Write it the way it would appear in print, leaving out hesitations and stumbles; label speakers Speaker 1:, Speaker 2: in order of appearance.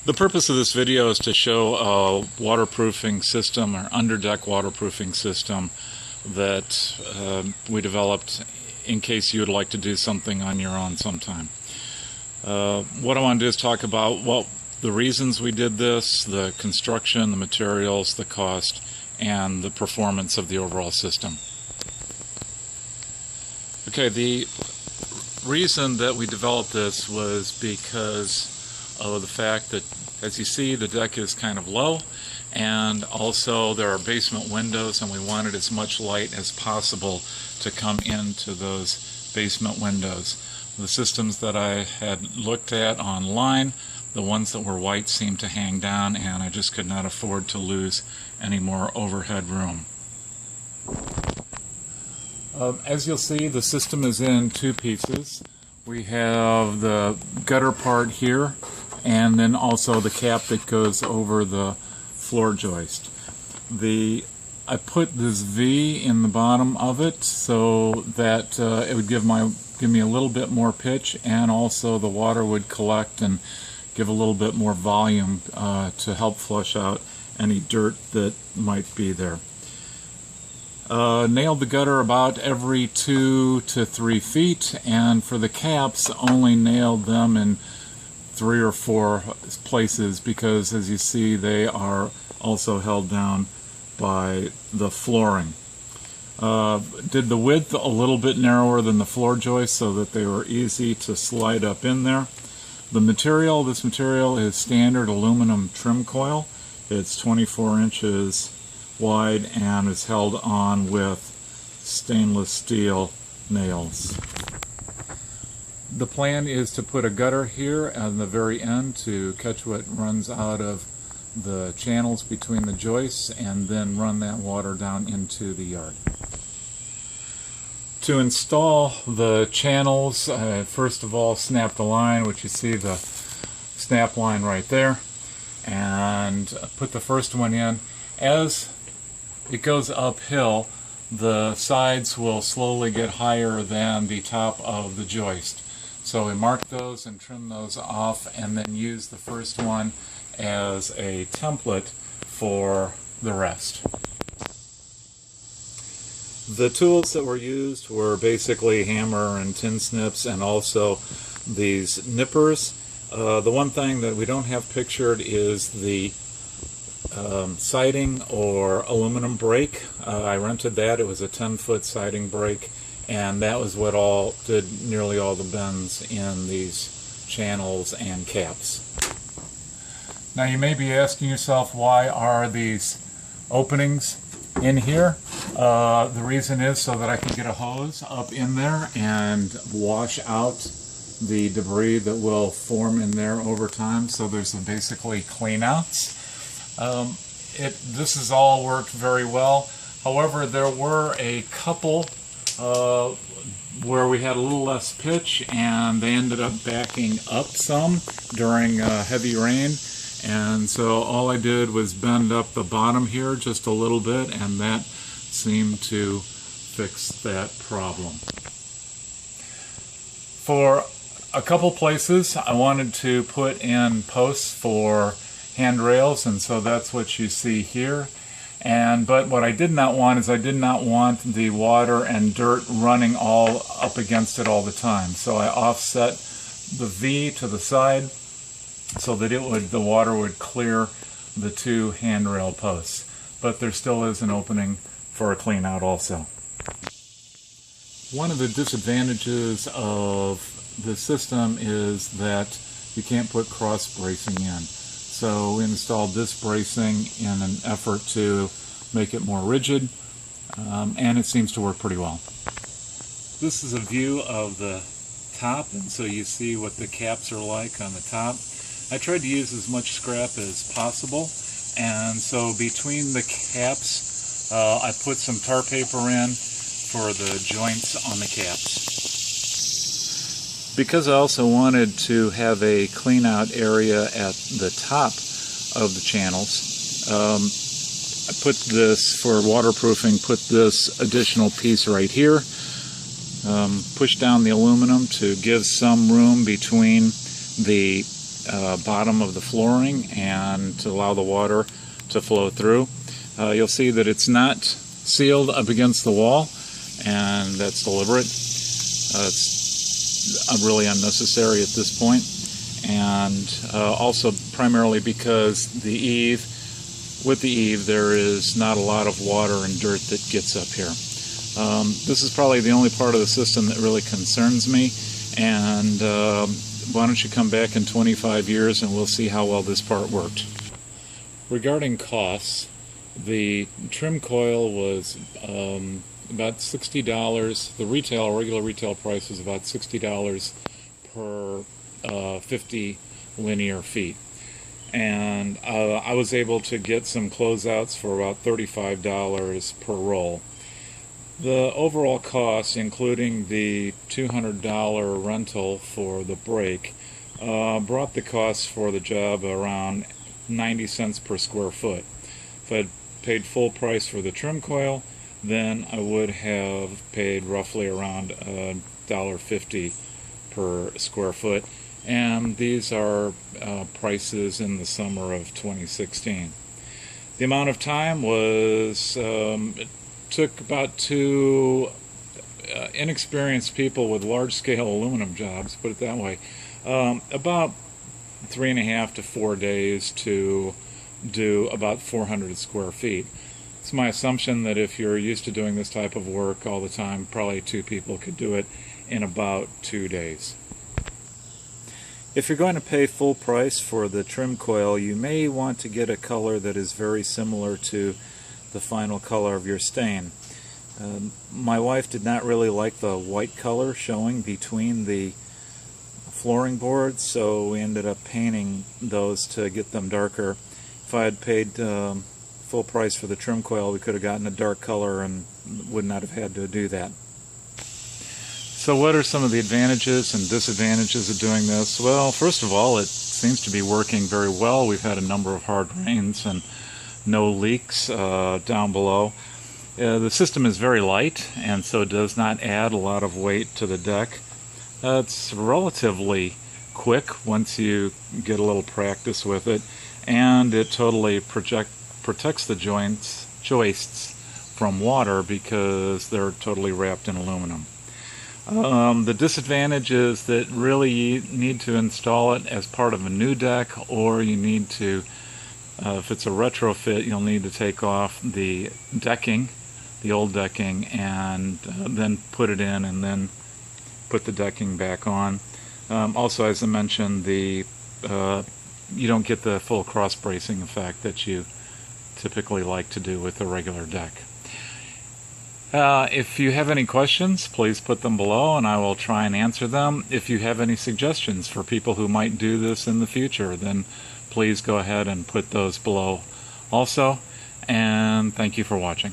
Speaker 1: The purpose of this video is to show a waterproofing system or underdeck waterproofing system that we developed in case you would like to do something on your own sometime. What I want to do is talk about the reasons we did this, the construction, the materials, the cost, and the performance of the overall system. Okay, the reason that we developed this was because of the fact that, as you see, the deck is kind of low, and also there are basement windows, and we wanted as much light as possible to come into those basement windows. The systems that I had looked at online, the ones that were white seemed to hang down, and I just could not afford to lose any more overhead room. As you'll see, the system is in two pieces. We have the gutter part here, and then also the cap that goes over the floor joist. I put this V in the bottom of it so that it would give me a little bit more pitch, and also the water would collect and give a little bit more volume to help flush out any dirt that might be there. Nailed the gutter about every 2 to 3 feet, and for the caps only nailed them in 3 or 4 places because, as you see, they are also held down by the flooring. Did the width a little bit narrower than the floor joist so that they were easy to slide up in there. The material, this material is standard aluminum trim coil. It's 24 inches wide and is held on with stainless steel nails. The plan is to put a gutter here at the very end to catch what runs out of the channels between the joists, and then run that water down into the yard. To install the channels, first of all, snap the line, which you see the snap line right there, and put the first one in. As it goes uphill, the sides will slowly get higher than the top of the joist. So we mark those and trim those off, and then use the first one as a template for the rest. The tools that were used were basically hammer and tin snips, and also these nippers. The one thing that we don't have pictured is the siding or aluminum brake. I rented that. It was a 10-foot siding brake, and that was what did nearly all the bends in these channels and caps. Now you may be asking yourself, why are these openings in here? The reason is so that I can get a hose up in there and wash out the debris that will form in there over time. So there's basically clean outs. This has all worked very well. However, there were a couple where we had a little less pitch, and they ended up backing up some during heavy rain. And so all I did was bend up the bottom here just a little bit, and that seemed to fix that problem. For a couple places, I wanted to put in posts for handrails, and so that's what you see here. But what I did not want is I did not want the water and dirt running all up against it all the time. So I offset the V to the side so that the water would clear the 2 handrail posts. But there still is an opening for a clean out also. One of the disadvantages of the system is that you can't put cross bracing in. So we installed this bracing in an effort to make it more rigid, and it seems to work pretty well. This is a view of the top, and so you see what the caps are like on the top. I tried to use as much scrap as possible, and so between the caps I put some tar paper in for the joints on the caps. Because I also wanted to have a clean out area at the top of the channels, I put this, for waterproofing, put this additional piece right here, push down the aluminum to give some room between the bottom of the flooring and to allow the water to flow through. You'll see that it's not sealed up against the wall, and that's deliberate. It's really unnecessary at this point, and also primarily because with the eave there is not a lot of water and dirt that gets up here. This is probably the only part of the system that really concerns me, and why don't you come back in 25 years and we'll see how well this part worked. Regarding costs, the trim coil was about $60. The regular retail price was about $60 per 50 linear feet. And I was able to get some closeouts for about $35 per roll. The overall cost, including the $200 rental for the brake, brought the cost for the job around 90 cents per square foot. If I'd paid full price for the trim coil, then I would have paid roughly around $1.50 per square foot, and these are prices in the summer of 2016. The amount of time was it took about two inexperienced people with large-scale aluminum jobs, put it that way, about 3.5 to 4 days to do about 400 square feet. It's my assumption that if you're used to doing this type of work all the time, probably 2 people could do it in about 2 days. If you're going to pay full price for the trim coil, you may want to get a color that is very similar to the final color of your stain. My wife did not really like the white color showing between the flooring boards, so we ended up painting those to get them darker. If I had paid full price for the trim coil, we could have gotten a dark color and would not have had to do that. So what are some of the advantages and disadvantages of doing this? Well, first of all, it seems to be working very well. We've had a number of hard rains and no leaks down below. The system is very light, and so does not add a lot of weight to the deck. It's relatively quick once you get a little practice with it, and it totally protects the joists from water because they're totally wrapped in aluminum. The disadvantage is that really you need to install it as part of a new deck, or you need to, if it's a retrofit, you'll need to take off the decking, the old decking, and then put it in and then put the decking back on. Also, as I mentioned, you don't get the full cross bracing effect that you typically like to do with a regular deck. If you have any questions, please put them below and I will try and answer them. If you have any suggestions for people who might do this in the future, then please go ahead and put those below also. And thank you for watching.